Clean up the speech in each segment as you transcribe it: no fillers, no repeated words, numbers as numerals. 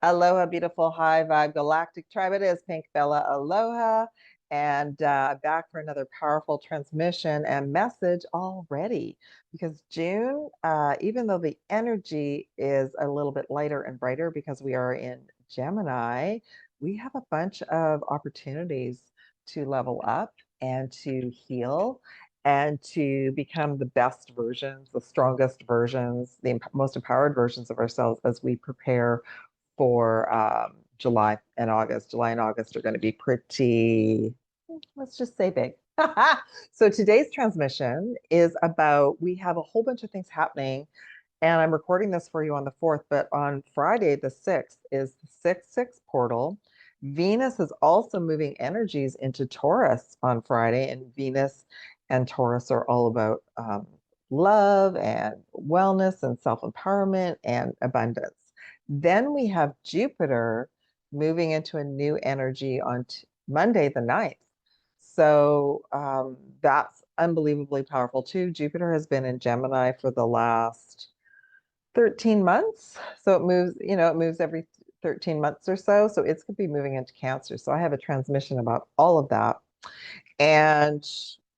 Aloha, beautiful high vibe galactic tribe. It is Pink Bella Aloha, and back for another powerful transmission and message already. Because June, even though the energy is a little bit lighter and brighter because we are in Gemini, we have a bunch of opportunities to level up and to heal and to become the best versions, the strongest versions, the most empowered versions of ourselves as we prepare for July and August. July and August are going to be pretty, let's just say big. So today's transmission is about, we have a whole bunch of things happening, and I'm recording this for you on the 4th, but on Friday, the 6th, is the 6-6 portal. Venus is also moving energies into Taurus on Friday, and Venus and Taurus are all about love and wellness and self-empowerment and abundance. Then we have Jupiter moving into a new energy on Monday, the 9th. So that's unbelievably powerful too. Jupiter has been in Gemini for the last 13 months. So it moves, it moves every 13 months or so. So it's going to be moving into Cancer. So I have a transmission about all of that. And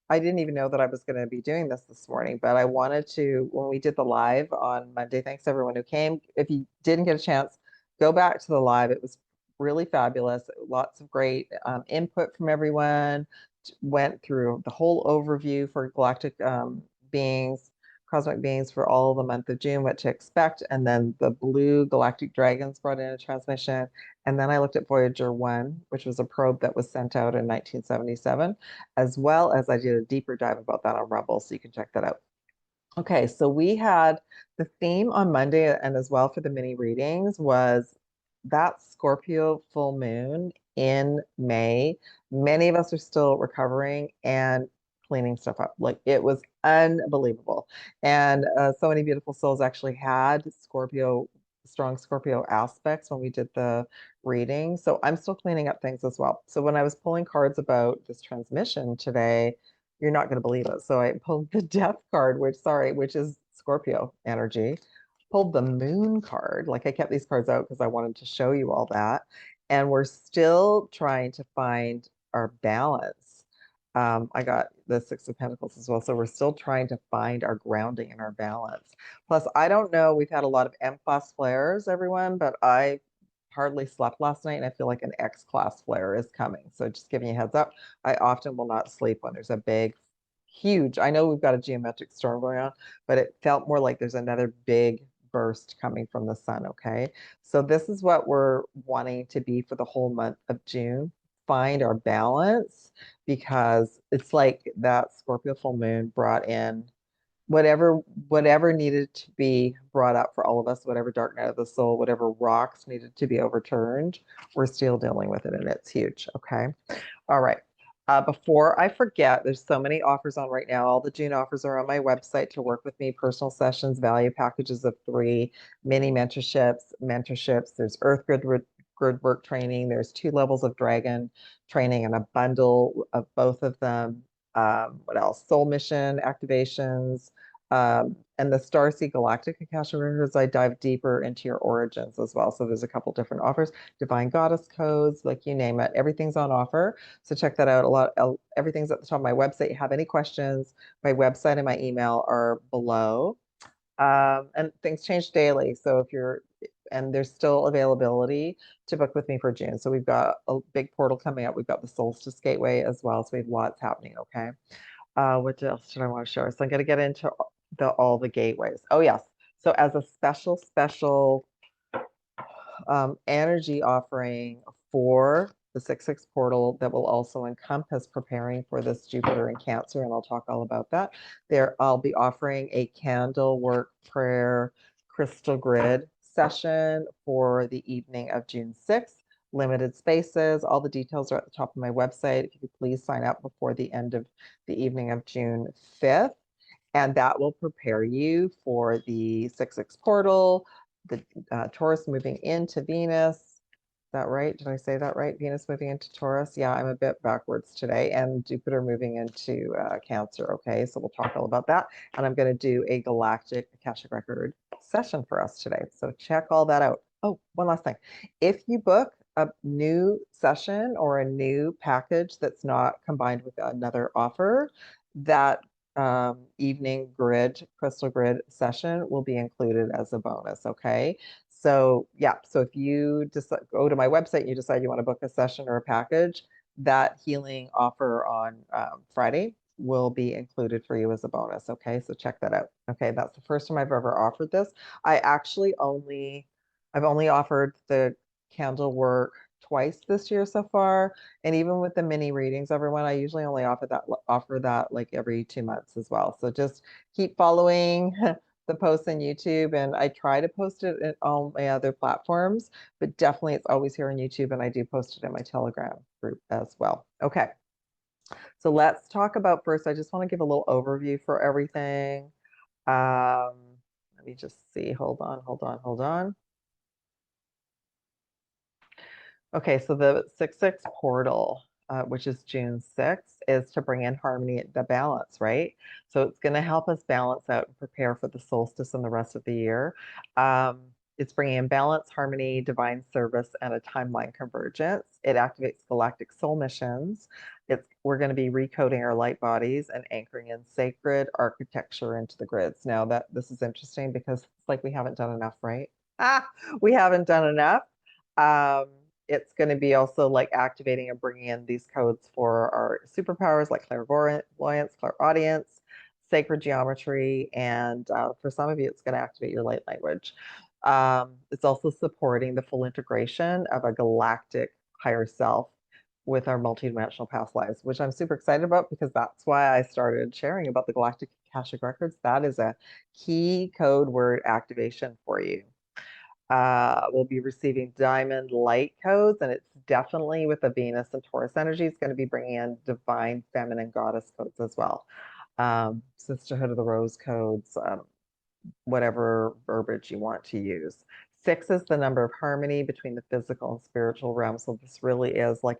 I didn't even know that I was going to be doing this morning, but I wanted to, when we did the live on Monday, thanks everyone who came. If you didn't get a chance, go back to the live. It was really fabulous. Lots of great input from everyone. Went through the whole overview for galactic beings, cosmic beings for all the month of June, what to expect. And then the blue galactic dragons brought in a transmission. And then I looked at Voyager 1, which was a probe that was sent out in 1977, as well as I did a deeper dive about that on Rebel, so you can check that out. Okay, so we had the theme on Monday and as well for the mini readings was that Scorpio full moon in May. Many of us are still recovering and cleaning stuff up. Like it was unbelievable. And so many beautiful souls actually had strong Scorpio aspects when we did the reading. So I'm still cleaning up things as well. So when I was pulling cards about this transmission today, you're not going to believe it. So I pulled the death card, which is Scorpio energy. Pulled the moon card. Like I kept these cards out because I wanted to show you all that. And we're still trying to find our balance. I got the Six of Pentacles as well. So we're still trying to find our grounding and our balance. Plus, I don't know, we've had a lot of M-class flares, everyone, but I hardly slept last night and I feel like an X-class flare is coming. So just giving you a heads up, I often will not sleep when there's a big, huge, I know we've got a geometric storm going on, but it felt more like there's another big burst coming from the sun, okay? So this is what we're wanting to be for the whole month of June. Find our balance because it's like that Scorpio full moon brought in whatever needed to be brought up for all of us, whatever dark night of the soul, whatever rocks needed to be overturned, we're still dealing with it, and it's huge. Okay. All right. Before I forget, there's so many offers on right now. All the June offers are on my website to work with me, personal sessions, value packages of 3, mini mentorships. There's Earth grid work training. There's 2 levels of dragon training and a bundle of both of them. What else? Soul mission activations, and the Starseed Galactic Akashic records. I dive deeper into your origins as well. So there's a couple different offers, divine goddess codes, like you name it. Everything's on offer. So check that out. Everything's at the top of my website. You have any questions, my website and my email are below. And things change daily. So and there's still availability to book with me for June. So we've got a big portal coming up. We've got the Solstice Gateway as well. So we have lots happening. Okay. What else did I want to show? So I'm going to get into all the gateways. Oh yes. So as a special energy offering for the 6-6 portal that will also encompass preparing for this Jupiter in Cancer, and I'll talk all about that. I'll be offering a candle work prayer crystal grid session for the evening of June 6th. Limited spaces. All the details are at the top of my website. If you could please sign up before the end of the evening of June 5th. And that will prepare you for the 6-6 portal, the Taurus moving into Venus. Is that right? Did I say that right? Venus moving into Taurus. Yeah, I'm a bit backwards today. And Jupiter moving into Cancer. Okay, so we'll talk all about that. And I'm going to do a galactic Akashic record session for us today. So check all that out. Oh, one last thing. If you book a new session or a new package that's not combined with another offer, that evening grid, crystal grid session will be included as a bonus. Okay. So, yeah. So if you just go to my website and you decide you want to book a session or a package, that healing offer on Friday will be included for you as a bonus. Okay. So check that out. Okay. That's the first time I've ever offered this. I actually only I've only offered the candle work twice this year so far, and even with the mini readings, everyone, I usually only offer that like every 2 months as well. So just keep following the posts on YouTube, and I try to post it in all my other platforms, but definitely it's always here on YouTube, and I do post it in my Telegram group as well. Okay, so let's talk about first. I just want to give a little overview for everything. Um, Let me just see. Hold on, hold on, hold on. Okay, so the 6/6 portal, which is June 6th, is to bring in harmony, the balance, right? So it's going to help us balance out and prepare for the solstice and the rest of the year. Um, it's bringing in balance, harmony, divine service, and a timeline convergence. It activates galactic soul missions. We're going to be recoding our light bodies and anchoring in sacred architecture into the grids. Now that this is interesting because it's like we haven't done enough, right? Ah, we haven't done enough. Um, it's going to be also like activating and bringing in these codes for our superpowers like clairvoyance, clairaudience, sacred geometry, and for some of you, it's going to activate your light language. It's also supporting the full integration of a galactic higher self with our multidimensional past lives, which I'm super excited about because that's why I started sharing about the Galactic Akashic Records. That is a key code word activation for you. We'll be receiving diamond light codes, and it's definitely with the Venus and Taurus energy. It's going to be bringing in divine feminine goddess codes as well. Sisterhood of the Rose codes, whatever verbiage you want to use. 6 is the number of harmony between the physical and spiritual realm. So this really is like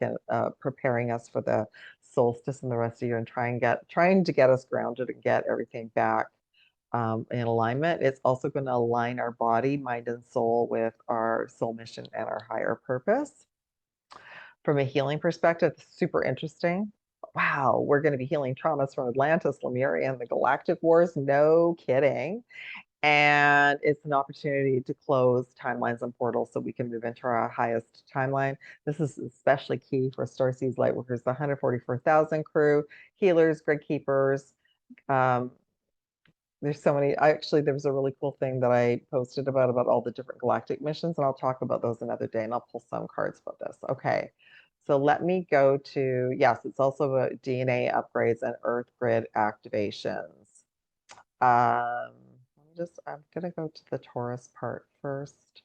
preparing us for the solstice and the rest of the year and trying to get us grounded and get everything back in alignment. It's also going to align our body, mind, and soul with our soul mission and our higher purpose. From a healing perspective, super interesting. Wow, we're going to be healing traumas from Atlantis, Lemuria, and the Galactic Wars. No kidding. And it's an opportunity to close timelines and portals so we can move into our highest timeline. This is especially key for Starseed's Lightworkers, the 144,000 crew, healers, grid keepers, um, there's so many. There was a really cool thing that I posted about all the different galactic missions, and I'll talk about those another day, and I'll pull some cards about this. Okay, so let me go to, yes, it's also a DNA upgrades and Earth grid activations. I'm gonna go to the Taurus part first.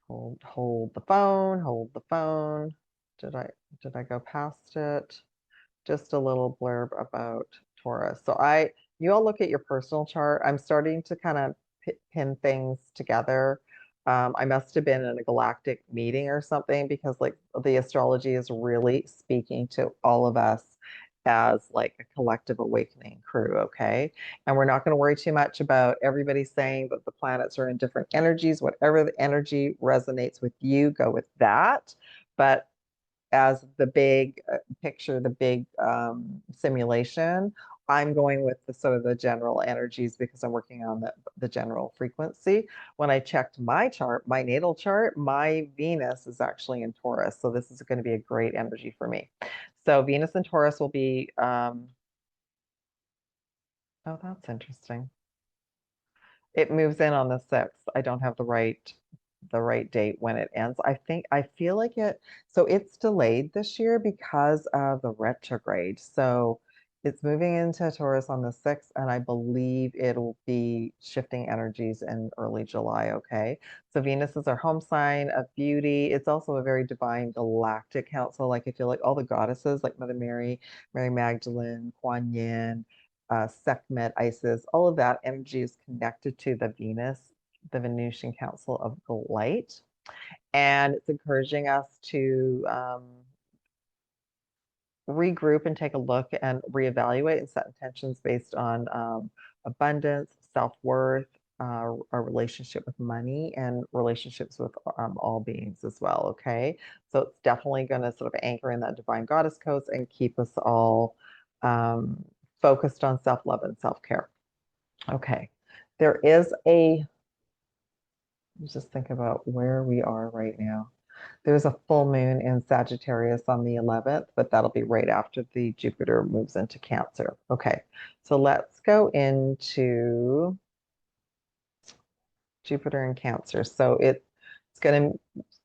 Hold the phone, hold the phone. Did I go past it? Just a little blurb about Taurus. You all look at your personal chart. I'm starting to kind of pin things together. I must have been in a galactic meeting or something because like the astrology is really speaking to all of us as like a collective awakening crew, okay? And we're not going to worry too much about everybody saying that the planets are in different energies. Whatever the energy resonates with you, go with that. But as the big picture, the big simulation, I'm going with the sort of the general energies because I'm working on the general frequency. When I checked my chart, my natal chart, my Venus is actually in Taurus. So this is going to be a great energy for me. So Venus and Taurus will be, oh, that's interesting. It moves in on the 6th. I don't have the right date when it ends. I feel like so it's delayed this year because of the retrograde. So it's moving into Taurus on the 6th, and I believe it'll be shifting energies in early July, okay? So Venus is our home sign of beauty. It's also a very divine galactic council. Like I feel like all the goddesses, like Mother Mary, Mary Magdalene, Kuan Yin, Sekhmet, Isis, all of that energy is connected to the Venusian Council of the Light. And it's encouraging us to regroup and take a look and reevaluate and set intentions based on abundance, self-worth, our relationship with money and relationships with all beings as well. Okay. So it's definitely going to sort of anchor in that divine goddess codes and keep us all um, focused on self-love and self-care. Okay. There is let's just think about where we are right now. There's a full moon in Sagittarius on the 11th, but that'll be right after the Jupiter moves into Cancer. Okay, so let's go into Jupiter and Cancer. So it's going to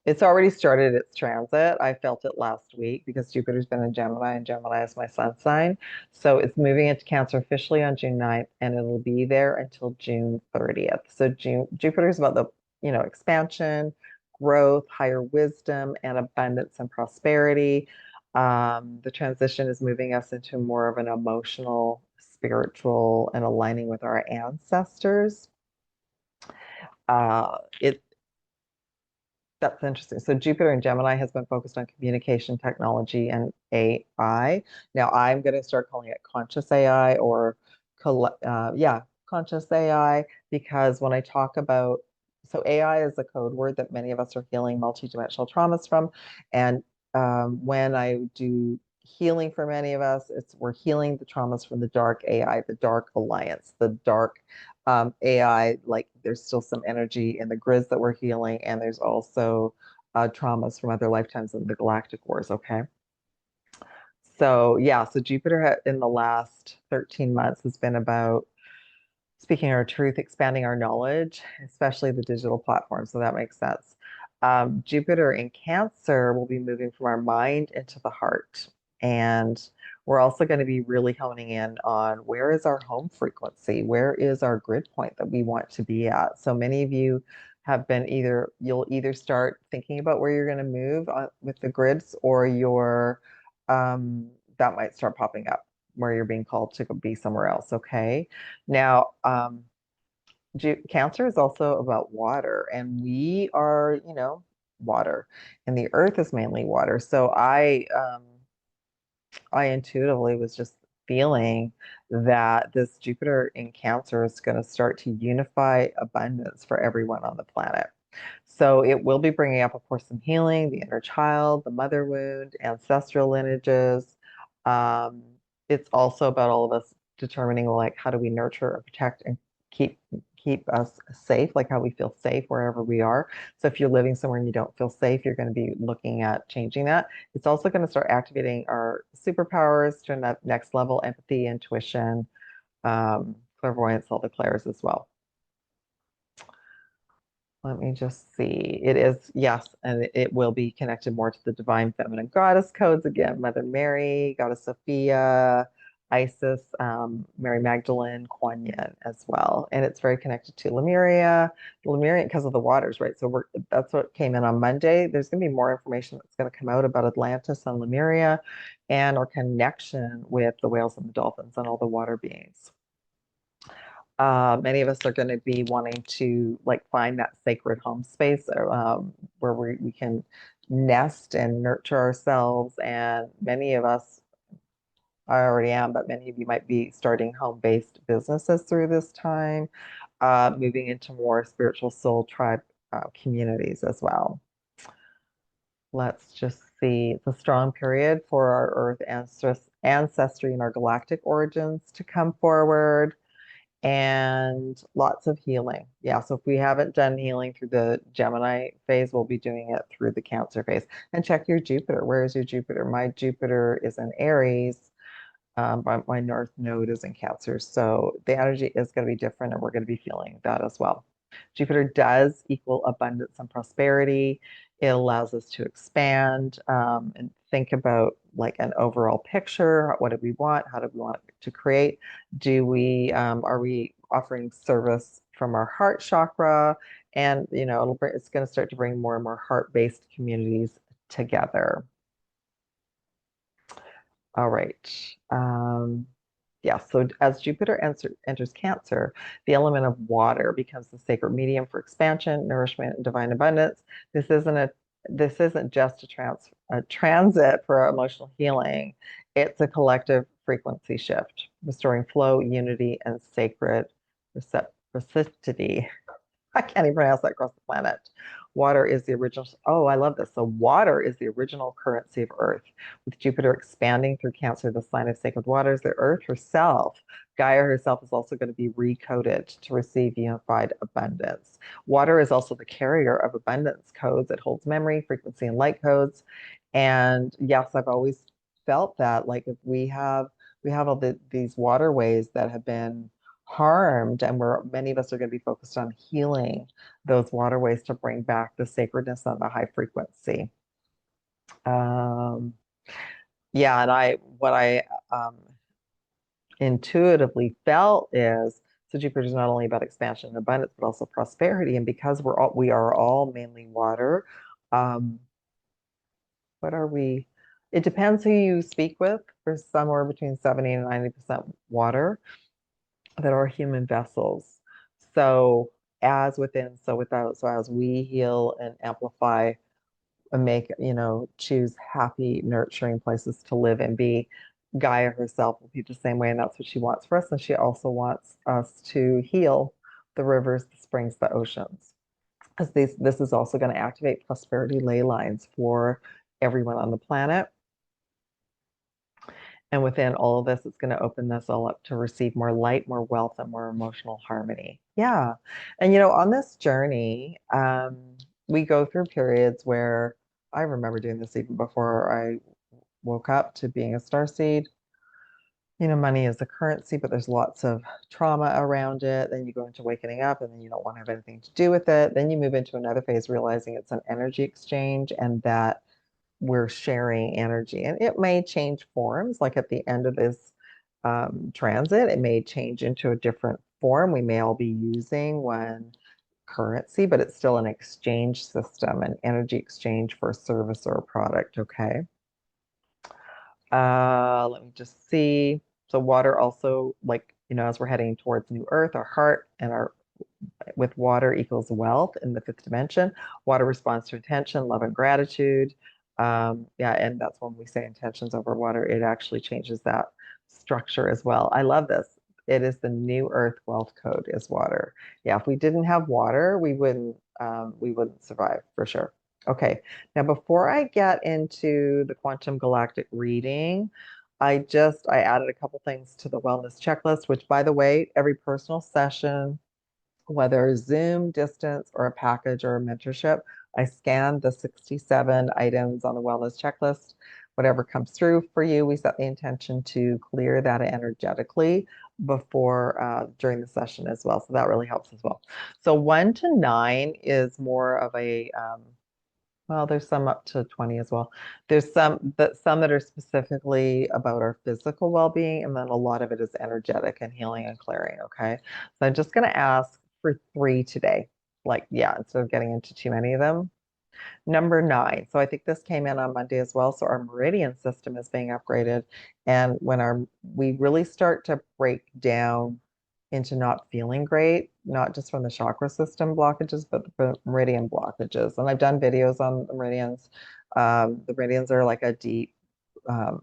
it's already started its transit. I felt it last week because Jupiter's been in Gemini and Gemini is my sun sign. So it's moving into Cancer officially on June 9th and it'll be there until June 30th. So Jupiter's about the, expansion, growth, higher wisdom, and abundance and prosperity. The transition is moving us into more of an emotional, spiritual, and aligning with our ancestors. It That's interesting. So Jupiter and Gemini has been focused on communication technology and AI. Now I'm going to start calling it conscious AI or yeah, conscious AI, because when I talk about, so AI is a code word that many of us are healing multidimensional traumas from. And when I do healing for many of us, we're healing the traumas from the dark AI, the dark alliance, the dark AI, like there's still some energy in the grids that we're healing, and there's also traumas from other lifetimes in the galactic wars, okay? So, yeah, so Jupiter in the last 13 months has been about speaking our truth, expanding our knowledge, especially the digital platform. So that makes sense. Jupiter in Cancer will be moving from our mind into the heart. And we're also going to be really honing in on where is our home frequency? Where is our grid point that we want to be at? So many of you have been you'll either start thinking about where you're going to move with the grids, or that might start popping up where you're being called to go be somewhere else. Okay. Now, Cancer is also about water, and we are, water, and the earth is mainly water. So I intuitively was just feeling that this Jupiter in Cancer is going to start to unify abundance for everyone on the planet. So it will be bringing up, of course, some healing, the inner child, the mother wound, ancestral lineages. Um, it's also about all of us determining, like, how do we nurture and protect and keep keep us safe, like how we feel safe wherever we are. So if you're living somewhere and you don't feel safe, you're going to be looking at changing that. It's also going to start activating our superpowers to that next level: empathy, intuition, clairvoyance, all the clairs as well. Let me just see. It is, yes, and it will be connected more to the divine feminine goddess codes again: Mother Mary, Goddess Sophia, Isis, Mary Magdalene, Kuan Yin as well. And it's very connected to Lemuria, because of the waters, right? So that's what came in on Monday. There's going to be more information that's going to come out about Atlantis and Lemuria and our connection with the whales and the dolphins and all the water beings. Many of us are going to be wanting to like find that sacred home space, where we can nest and nurture ourselves. And many of us, I already am, but many of you might be starting home-based businesses through this time, moving into more spiritual soul tribe communities as well. Let's just see. It's a strong period for our Earth ancestry and our galactic origins to come forward, and lots of healing. Yeah, so if we haven't done healing through the Gemini phase, we'll be doing it through the Cancer phase. And check your Jupiter. Where is your Jupiter? My Jupiter is in Aries. My North Node is in Cancer. So the energy is going to be different, and we're going to be feeling that as well. Jupiter does equal abundance and prosperity. It allows us to expand and think about like an overall picture. What do we want? How do we want to create? Are we offering service from our heart chakra? And it's going to start to bring more and more heart-based communities together. All right. Yeah, so as Jupiter enters Cancer, the element of water becomes the sacred medium for expansion, nourishment, and divine abundance. This isn't just a transit for emotional healing. It's a collective frequency shift, restoring flow, unity, and sacred reciprocity. I can't even pronounce that across the planet. Water is the original. Oh, I love this. So, water is the original currency of Earth. With Jupiter expanding through Cancer, the sign of sacred waters, the Earth herself, Gaia herself, is also going to be recoded to receive unified abundance. Water is also the carrier of abundance codes. It holds memory, frequency, and light codes. And yes, I've always felt that. Like if we have all these waterways that have been harmed, and many of us are going to be focused on healing those waterways to bring back the sacredness and the high frequency. Um, yeah, and what I intuitively felt is, so Jupiter is not only about expansion and abundance, but also prosperity. And because we are all mainly water, um, what are we? It depends who you speak with. There's somewhere between 70 and 90% water that are human vessels. So as within, so without. So as we heal and amplify and make, choose happy, nurturing places to live and be, Gaia herself will be the same way, and that's what she wants for us. And she also wants us to heal the rivers, the springs, the oceans. As this is also going to activate prosperity ley lines for everyone on the planet. And within all of this, it's going to open this all up to receive more light, more wealth, and more emotional harmony. Yeah. And, on this journey, we go through periods where I remember doing this even before I woke up to being a starseed. Money is the currency, but there's lots of trauma around it. Then you go into waking up and then you don't want to have anything to do with it. Then you move into another phase, realizing it's an energy exchange and that we're sharing energy. And it may change forms, like at the end of this transit, it may change into a different form. We may all be using one currency, but it's still an exchange system, an energy exchange for a service or a product, okay? Let me just see. So water also, like, as we're heading towards New Earth, our heart and our with water equals wealth in the fifth dimension. Water responds to intention, love, and gratitude. Yeah, and that's when we say intentions over water, it actually changes that structure as well. I love this. It is the New Earth wealth code is water. Yeah, if we didn't have water, we wouldn't survive for sure. Okay, now before I get into the quantum galactic reading, I added a couple things to the wellness checklist, which by the way, every personal session, whether Zoom, distance, or a package or a mentorship, I scan the 67 items on the wellness checklist. Whatever comes through for you, we set the intention to clear that energetically during the session as well. So that really helps as well. So 1 to 9 is more of a well, there's some up to 20 as well. There's some that are specifically about our physical well-being, and then a lot of it is energetic and healing and clearing, okay? So I'm just gonna ask for 3 today. Like, yeah, instead of getting into too many of them. Number 9. So I think this came in on Monday as well. So our meridian system is being upgraded. And when we really start to break down into not feeling great, not just from the chakra system blockages, but the meridian blockages. And I've done videos on the meridians. The meridians are like a deep um,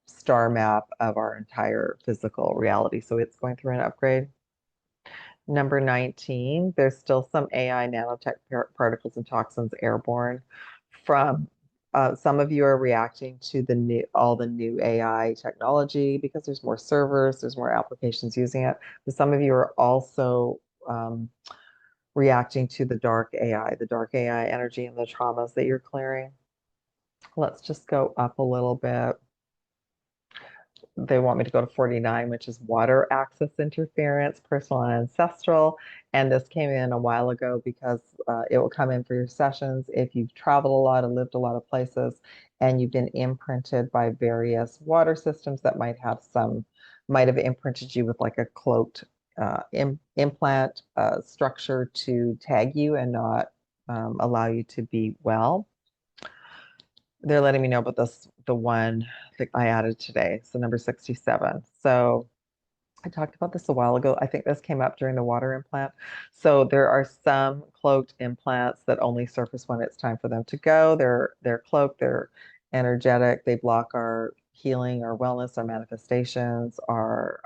star map of our entire physical reality. So it's going through an upgrade. Number 19, there's still some AI nanotech particles and toxins airborne from some of you are reacting to all the new AI technology because there's more servers, there's more applications using it. But some of you are also reacting to the dark AI energy and the traumas that you're clearing. Let's just go up a little bit. They want me to go to 49, which is water axis interference, personal and ancestral. And this came in a while ago because it will come in for your sessions if you've traveled a lot and lived a lot of places and you've been imprinted by various water systems that might have imprinted you with like a cloaked implant structure to tag you and not allow you to be well. They're letting me know about the one that I added today. So number 67. So I talked about this a while ago. I think this came up during the water implant. So there are some cloaked implants that only surface when it's time for them to go. They're cloaked, they're energetic, they block our healing, our wellness, our manifestations, our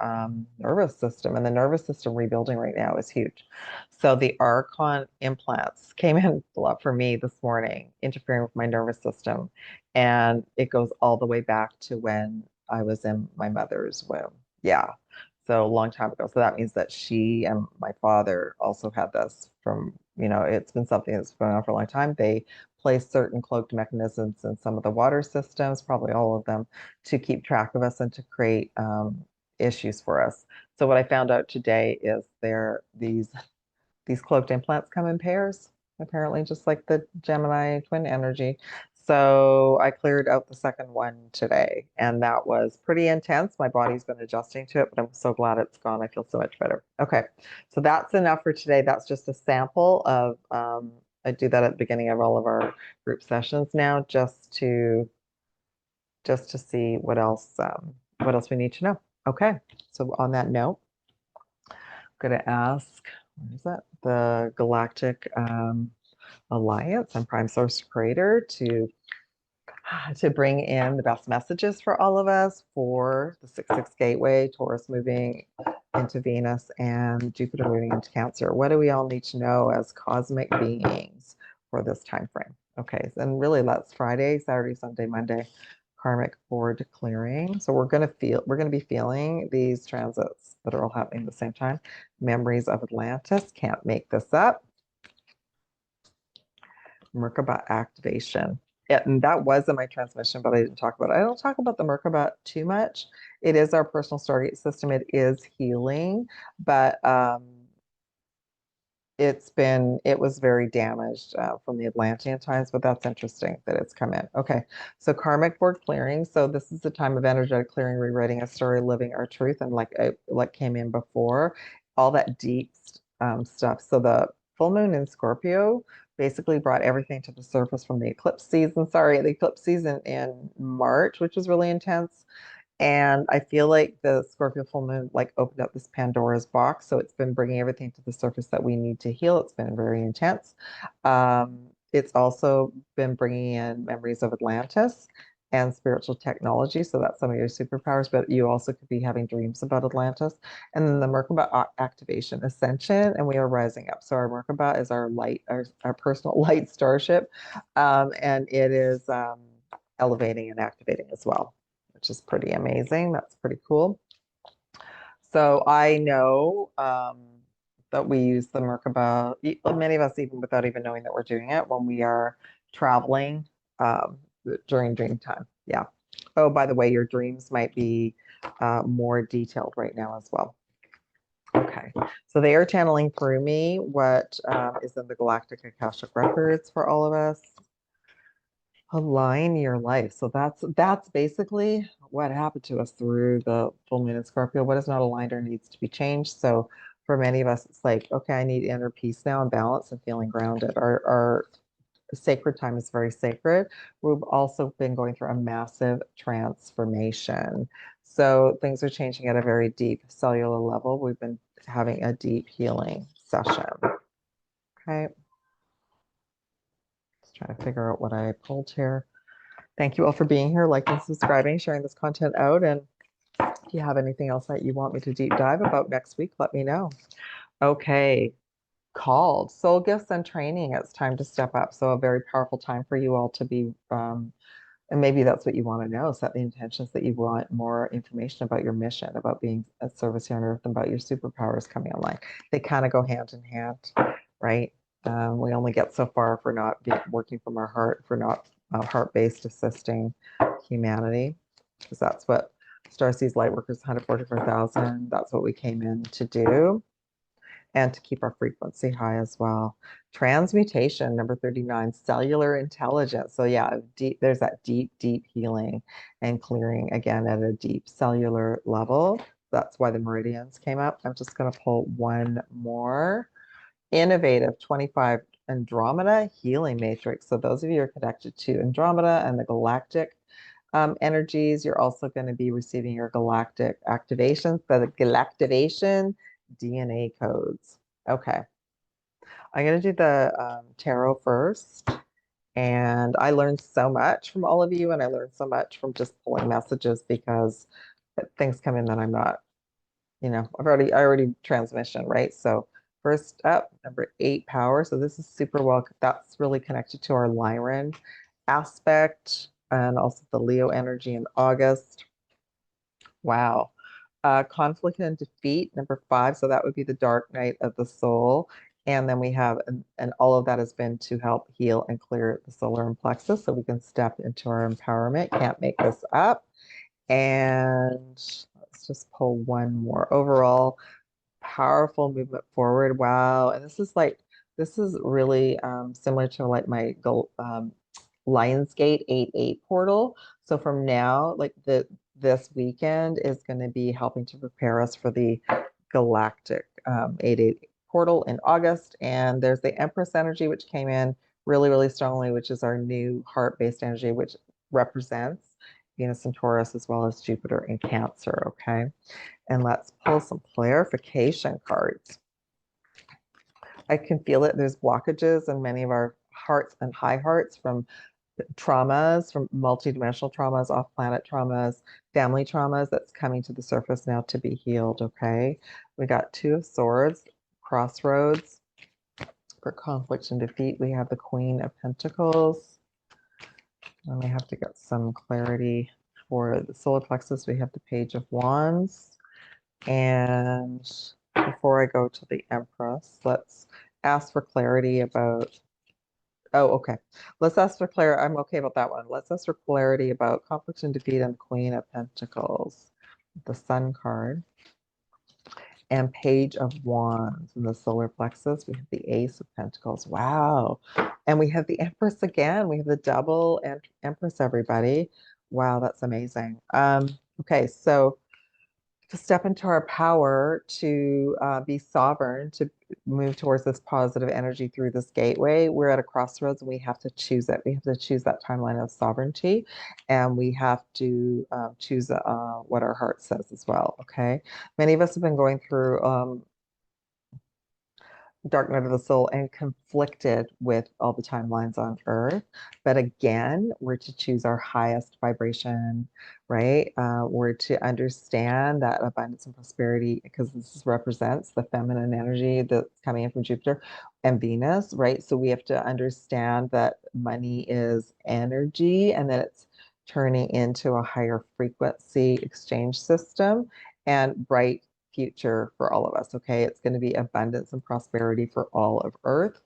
nervous system. And the nervous system rebuilding right now is huge. So the Archon implants came in a lot for me this morning, interfering with my nervous system. And it goes all the way back to when I was in my mother's womb. Yeah. So a long time ago. So that means that she and my father also had this from, it's been something that's been going on for a long time. They place certain cloaked mechanisms in some of the water systems, probably all of them, to keep track of us and to create issues for us. So what I found out today is these cloaked implants come in pairs, apparently, just like the Gemini twin energy. So I cleared out the second one today, and that was pretty intense. My body's been adjusting to it, but I'm so glad it's gone. I feel so much better. Okay, so that's enough for today. That's just a sample of, I do that at the beginning of all of our group sessions now, just to see what else we need to know. Okay, so on that note, I'm going to ask, what is that? The Galactic Alliance and Prime Source Creator to bring in the best messages for all of us for the 6-6 gateway, Taurus moving into Venus and Jupiter moving into Cancer. What do we all need to know as cosmic beings for this time frame? Okay, and really that's Friday, Saturday, Sunday, Monday, karmic board clearing. So we're going to be feeling these transits that are all happening at the same time. Memories of Atlantis, can't make this up. Merkaba activation. And that was in my transmission, but I didn't talk about it. I don't talk about the Merkaba too much. It is our personal Stargate system. It is healing, but it was very damaged from the Atlantean times, but that's interesting that it's come in. Okay, so karmic board clearing. So this is the time of energetic clearing, rewriting a story, living our truth, and like came in before, all that deep stuff. So the full moon in Scorpio basically brought everything to the surface from the eclipse season. Sorry, the eclipse season in March, which was really intense. And I feel like the Scorpio full moon like opened up this Pandora's box. So it's been bringing everything to the surface that we need to heal. It's been very intense. It's also been bringing in memories of Atlantis and spiritual technology. So that's some of your superpowers, but you also could be having dreams about Atlantis. And then the Merkaba activation, ascension, and we are rising up. So our Merkaba is our light, our personal light starship. And it is elevating and activating as well, which is pretty amazing. That's pretty cool. So I know that we use the Merkaba, many of us even without even knowing that we're doing it when we are traveling during dream time. Yeah. Oh, by the way, your dreams might be more detailed right now as well. Okay, so they are channeling through me what is in the Galactic Akashic records for all of us. Align your life. So that's basically what happened to us through the full moon in Scorpio. What is not aligned or needs to be changed. So for many of us, it's like, okay, I need inner peace now and balance and feeling grounded. Our sacred time is very sacred. We've also been going through a massive transformation. So things are changing at a very deep cellular level. We've been having a deep healing session. Okay. Trying to figure out what I pulled here. Thank you all for being here, liking, subscribing, sharing this content out. And if you have anything else that you want me to deep dive about next week, let me know. Okay, called soul gifts and training. It's time to step up. So a very powerful time for you all to be, and maybe that's what you want to know. Set the intentions that you want more information about your mission, about being a service here on earth, and about your superpowers coming online. They kind of go hand in hand, right? We only get so far if we're not working from our heart, if we're not heart-based assisting humanity, because that's what Starseed's Lightworkers 144,000, that's what we came in to do, and to keep our frequency high as well. Transmutation, number 39, cellular intelligence. So yeah, there's that deep healing and clearing again at a deep cellular level. That's why the meridians came up. I'm just going to pull one more. Innovative 25 Andromeda healing matrix. So those of you who are connected to Andromeda and the galactic energies, you're also going to be receiving your galactic activations, the galactivation DNA codes. Okay. I'm going to do the tarot first, And I learned so much from all of you, and I learned so much from just pulling messages because things come in that I'm not, I already transmission, right? So first up, number 8, power. So this is super well, that's really connected to our Lyran aspect and also the Leo energy in August. Wow. Conflict and defeat, number 5. So that would be the dark night of the soul. And then we have, and all of that has been to help heal and clear the solar plexus so we can step into our empowerment. Can't make this up. And let's just pull one more. Overall, powerful movement forward. Wow. And this is really similar to like my Lionsgate 8-8 portal. So from now, this weekend is going to be helping to prepare us for the Galactic 8-8 portal in August. And there's the Empress energy, which came in really, really strongly, which is our new heart-based energy, which represents Venus and Taurus as well as Jupiter in Cancer. Okay. And let's pull some clarification cards. I can feel it. There's blockages in many of our hearts and high hearts from traumas, from multidimensional traumas, off-planet traumas, family traumas that's coming to the surface now to be healed, okay? We got 2 of Swords, crossroads. For conflict and defeat, we have the Queen of Pentacles. And we have to get some clarity for the solar plexus. We have the Page of Wands. And before I go to the Empress, let's ask for clarity about, oh, okay. Let's ask for clarity. I'm okay about that one. Let's ask for clarity about conflict and defeat and the Queen of Pentacles, the Sun card, and Page of Wands in the solar plexus. We have the Ace of Pentacles. Wow. And we have the Empress again. We have the double Empress, everybody. Wow, that's amazing. Okay, so to step into our power, to be sovereign, to move towards this positive energy through this gateway, we're at a crossroads and we have to choose it. We have to choose that timeline of sovereignty, and we have to choose what our heart says as well. Okay. Many of us have been going through dark night of the soul and conflicted with all the timelines on earth. But again, we're to choose our highest vibration, right? We're to understand that abundance and prosperity, because this represents the feminine energy that's coming in from Jupiter and Venus, right? So we have to understand that money is energy and that it's turning into a higher frequency exchange system and bright future for all of us, okay? It's going to be abundance and prosperity for all of Earth.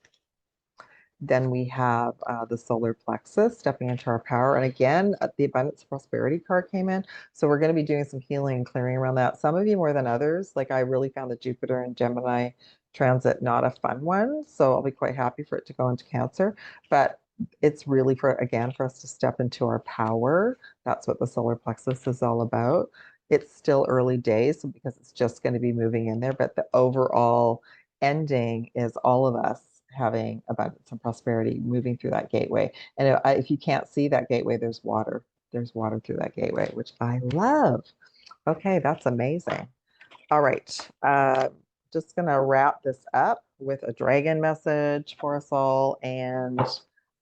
Then we have the solar plexus stepping into our power. And again, the abundance and prosperity card came in. So we're going to be doing some healing and clearing around that. Some of you more than others. Like I really found the Jupiter and Gemini transit not a fun one. So I'll be quite happy for it to go into Cancer. But it's really for us to step into our power. That's what the solar plexus is all about. It's still early days because it's just going to be moving in there, but the overall ending is all of us having abundance and prosperity moving through that gateway. And if you can't see that gateway, there's water. There's water through that gateway, which I love. Okay, that's amazing. All right. Just going to wrap this up with a dragon message for us all and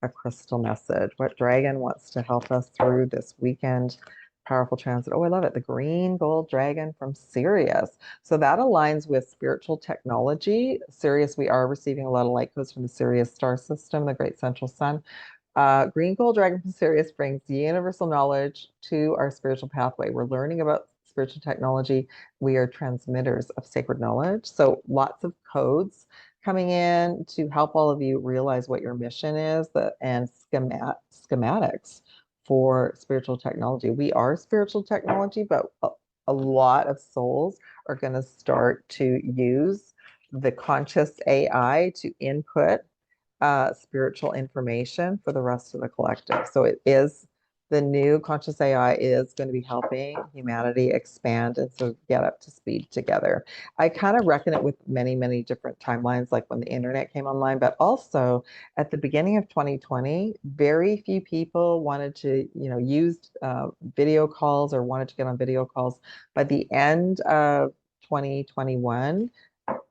a crystal message. What dragon wants to help us through this weekend? Powerful transit. Oh, I love it. The green gold dragon from Sirius. So that aligns with spiritual technology. Sirius, we are receiving a lot of light codes from the Sirius star system, the great central sun. Green gold dragon from Sirius brings universal knowledge to our spiritual pathway. We're learning about spiritual technology. We are transmitters of sacred knowledge. So lots of codes coming in to help all of you realize what your mission is and schematics for spiritual technology. We are spiritual technology, but a lot of souls are going to start to use the conscious AI to input spiritual information for the rest of the collective. So it is the new conscious AI is going to be helping humanity expand and so get up to speed together. I kind of reckon it with many, many different timelines, like when the internet came online, but also at the beginning of 2020, very few people wanted to, use video calls or wanted to get on video calls. By the end of 2021,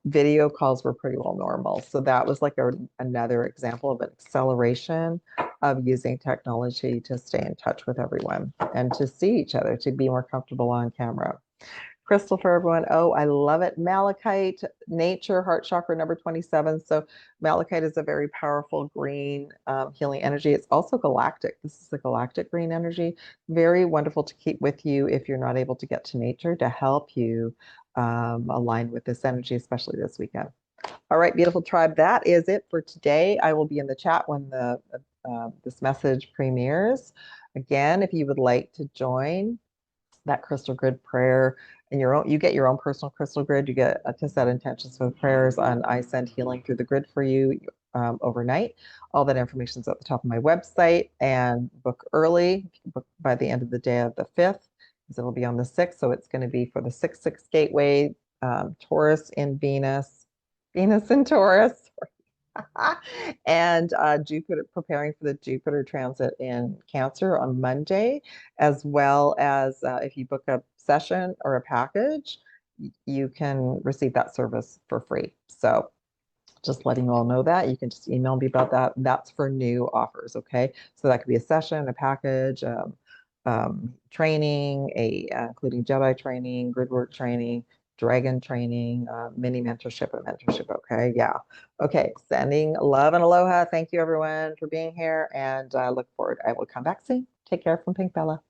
video calls were pretty well normal. So that was like another example of an acceleration of using technology to stay in touch with everyone and to see each other, to be more comfortable on camera. Crystal for everyone. Oh, I love it. Malachite, nature, heart chakra number 27. So malachite is a very powerful green healing energy. It's also galactic. This is the galactic green energy. Very wonderful to keep with you if you're not able to get to nature, to help you align with this energy, especially this weekend. All right, beautiful tribe. That is it for today. I will be in the chat when this message premieres. Again, if you would like to join that crystal grid prayer and you get your own personal crystal grid. You get to set intentions for the prayers, and I send healing through the grid for you overnight. All that information is at the top of my website, and book early. Book by the end of the day of the 5th, because it'll be on the 6th. So it's going to be for the 6/6 gateway, Taurus in Venus, Venus in Taurus. And Jupiter, preparing for the Jupiter transit in Cancer on Monday, as well as if you book a session or a package, you can receive that service for free. So just letting you all know that. You can just email me about that. That's for new offers, okay? So that could be a session, a package, training, including Jedi training, grid work training, dragon training, mini mentorship and mentorship, okay? Yeah. Okay, sending love and aloha. Thank you, everyone, for being here, and I look forward. I will come back soon. Take care from Pink Bella.